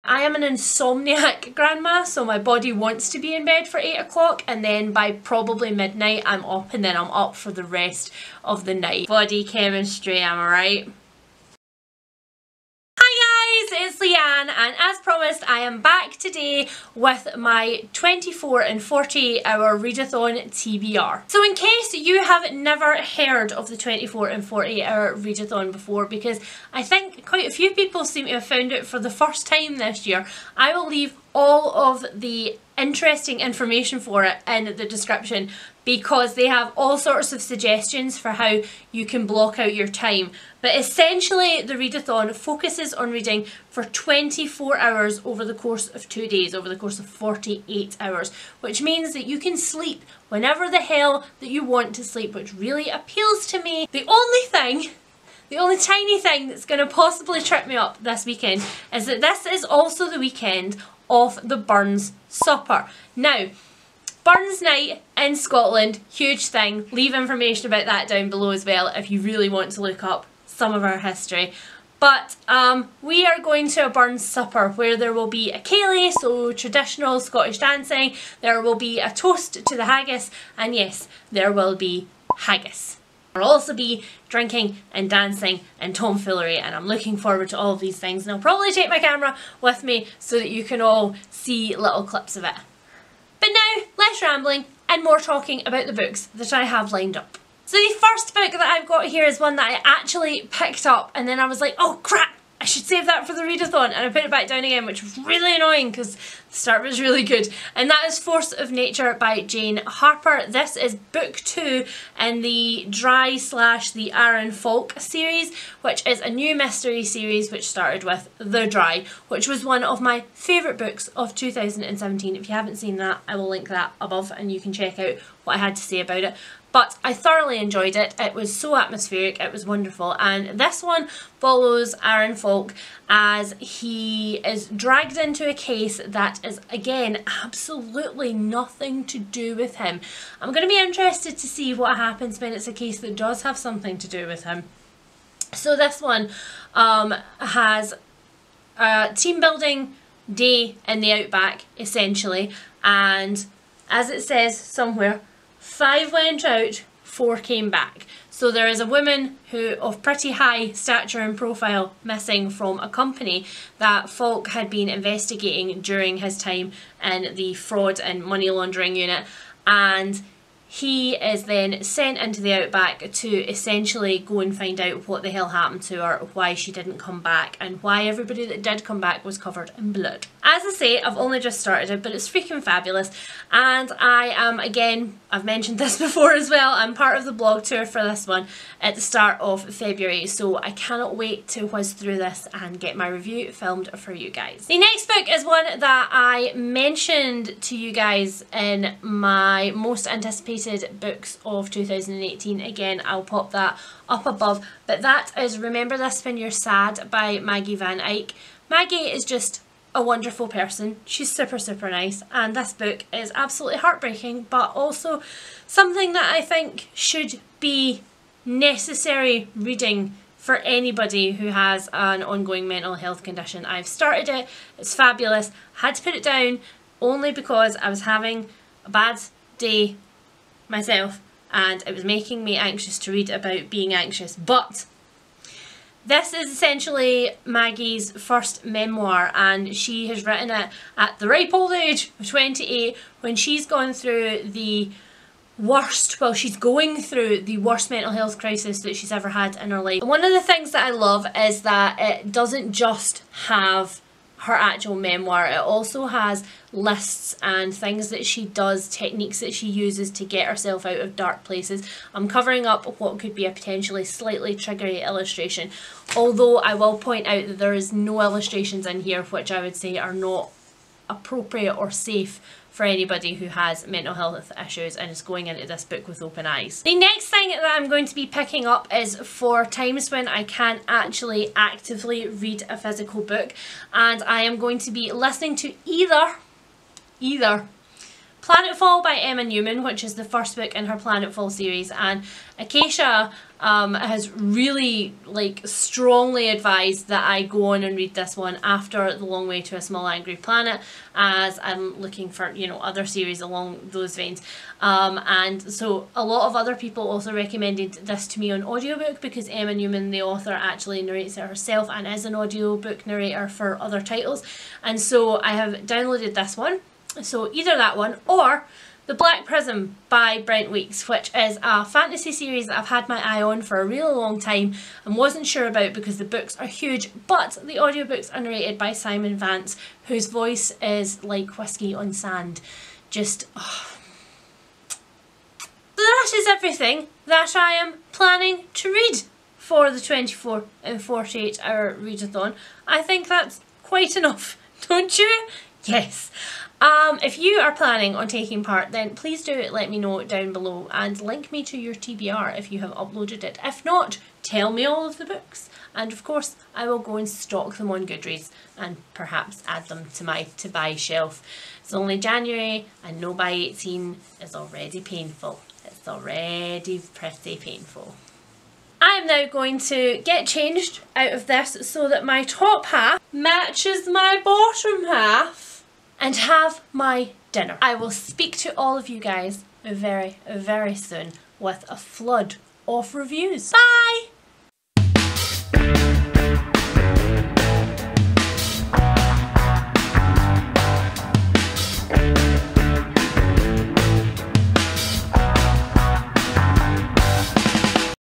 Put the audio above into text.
I am an insomniac grandma, so my body wants to be in bed for 8 o'clock, and then by probably midnight I'm up, and then I'm up for the rest of the night. Body chemistry, am I right? It's Leanne, and as promised I am back today with my 24 and 48 hour readathon TBR. So in case you have never heard of the 24 and 48 hour readathon before, because I think quite a few people seem to have found it for the first time this year, I will leave all of the interesting information for it in the description, because they have all sorts of suggestions for how you can block out your time. But essentially the readathon focuses on reading for 24 hours over the course of 2 days, over the course of 48 hours, which means that you can sleep whenever the hell that you want to sleep, which really appeals to me. The only tiny thing that's going to possibly trip me up this weekend is that this is also the weekend of the Burns Supper. Now, Burns Night in Scotland, huge thing. Leave information about that down below as well if you really want to look up some of our history. But we are going to a Burns Supper where there will be a ceilidh, so traditional Scottish dancing, there will be a toast to the haggis, and yes, there will be haggis. There will also be drinking and dancing and tomfoolery, and I'm looking forward to all of these things, and I'll probably take my camera with me so that you can all see little clips of it. But now, less rambling and more talking about the books that I have lined up. So the first book that I've got here is one that I actually picked up, and then I was like, oh crap, I should save that for the readathon, and I put it back down again, which was really annoying because the start was really good. And that is Force of Nature by Jane Harper. This is book 2 in the Dry/the Aaron Falk series, which is a new mystery series which started with The Dry, which was one of my favourite books of 2017. If you haven't seen that, I will link that above and you can check out what I had to say about it. But I thoroughly enjoyed it. It was so atmospheric, it was wonderful, and this one follows Aaron Falk as he is dragged into a case that is, again, absolutely nothing to do with him. I'm going to be interested to see what happens when it's a case that does have something to do with him. So this one has a team building day in the outback, essentially, and as it says somewhere, 5 went out, 4 came back. So there is a woman who of pretty high stature and profile missing from a company that Falk had been investigating during his time in the fraud and money laundering unit, and he is then sent into the outback to essentially go and find out what the hell happened to her, why she didn't come back, and why everybody that did come back was covered in blood. As I say, I've only just started it, but it's freaking fabulous, and I am, again, I've mentioned this before as well, I'm part of the blog tour for this one at the start of February, so I cannot wait to whiz through this and get my review filmed for you guys. The next book is one that I mentioned to you guys in my most anticipated books of 2018. Again, I'll pop that up above, but that is Remember This When You're Sad by Maggie Van Eyck. Maggie is just a wonderful person. She's super nice, and this book is absolutely heartbreaking, but also something that I think should be necessary reading for anybody who has an ongoing mental health condition. I've started it, it's fabulous, had to put it down only because I was having a bad day myself and it was making me anxious to read about being anxious. But this is essentially Maggie's first memoir, and she has written it at the ripe old age of 28 when she's gone through the worst, well, she's going through the worst mental health crisis that she's ever had in her life. And one of the things that I love is that it doesn't just have her actual memoir, it also has lists and things that she does, techniques that she uses to get herself out of dark places. I'm covering up what could be a potentially slightly triggery illustration, although I will point out that there is no illustrations in here which I would say are not appropriate or safe for anybody who has mental health issues and is going into this book with open eyes. The next thing that I'm going to be picking up is for times when I can't actually actively read a physical book, and I am going to be listening to either Planetfall by Emma Newman, which is the first book in her Planetfall series, and Acacia has really strongly advised that I go on and read this one after The Long Way to a Small Angry Planet, as I'm looking for, you know, other series along those veins. And so a lot of other people also recommended this to me on audiobook, because Emma Newman, the author, actually narrates it herself and is an audiobook narrator for other titles. And so I have downloaded this one. So either that one or The Black Prism by Brent Weeks, which is a fantasy series that I've had my eye on for a really long time and wasn't sure about because the books are huge, but the audiobooks are narrated by Simon Vance, whose voice is like whiskey on sand. Just, oh. So that is everything that I am planning to read for the 24 and 48 hour readathon. I think that's quite enough, don't you? Yes. If you are planning on taking part, then please do let me know down below and link me to your TBR if you have uploaded it. If not, tell me all of the books, and of course I will go and stock them on Goodreads and perhaps add them to my to buy shelf. It's only January and no by 18 is already painful. It's already pretty painful. I am now going to get changed out of this so that my top half matches my bottom half and have my dinner. I will speak to all of you guys very, very soon with a flood of reviews. Bye!